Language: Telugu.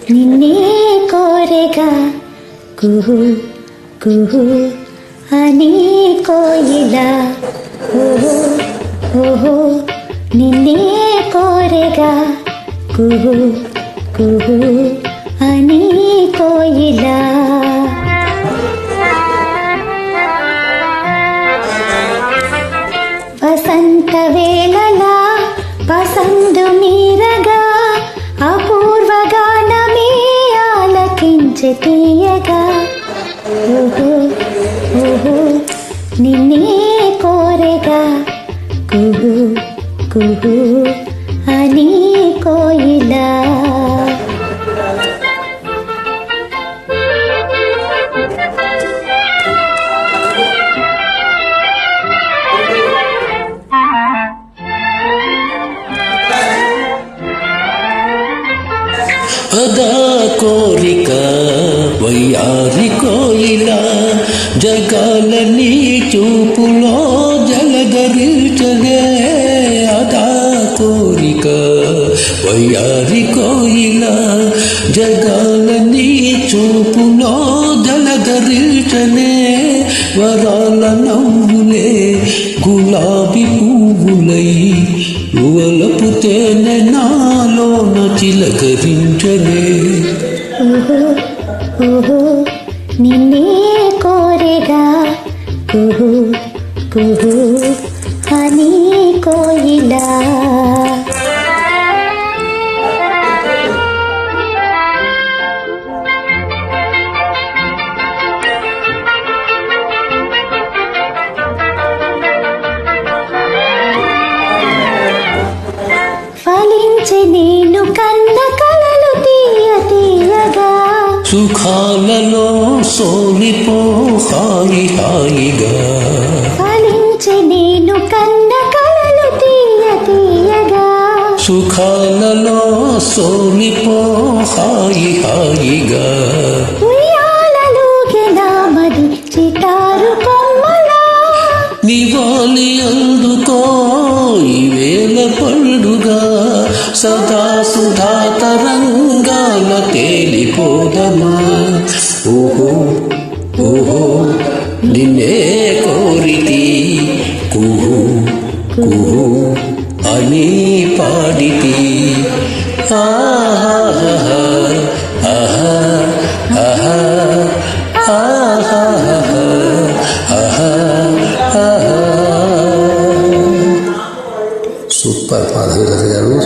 నిన్నే కోరెగా కుహు కుహు అని కోయిలా ఓహో ఓహో నిన్నే కోరెగా కుహు కుహు అని కోయిలా వసంత వేళలా పసందు మీరగా అపూర్వ గానమే ఆలకించే తీయగా ఓహో ఓహో నిన్నే కోరెగా కుహు కుహు అని కోయిలా అదా కోరిక వయ్యారి కోయిలా జగాలని చూపులో జలధరించగే అదా కోరిక వయ్యారి కోయిలా జగాలని చూపులో జలధరించనే వరాల నవ్వులే గులాబీ పువ్వులై యువలపు తేనె నాలోన చిలకరించలే ఓహో ఓహో నిన్నే కోరెగా కుహు కుహు అని కోయిలా నేను కన్న కలలు తీయ తీయగా సుఖాలలో సోలిపో హాయి హాయిగా ఫలించే నేను కన్న కలలు తీయ తీయగా సుఖాలలో సోలిపో హాయి హాయిగా ఉయ్యాలలోకి నామది చిటారు కొమ్మలా నివాలి అందుకో ఈ వేల పండుగా సదా సుధా తరంగాల తేలిపోదమా ఓహో ఓహో నిన్నే కోరితి కుహు కుహు అని పాడితి ఆహా ఆహా ఆహా ఆహా ఆహా ఆహా. సూపర్ మాధవి గారు.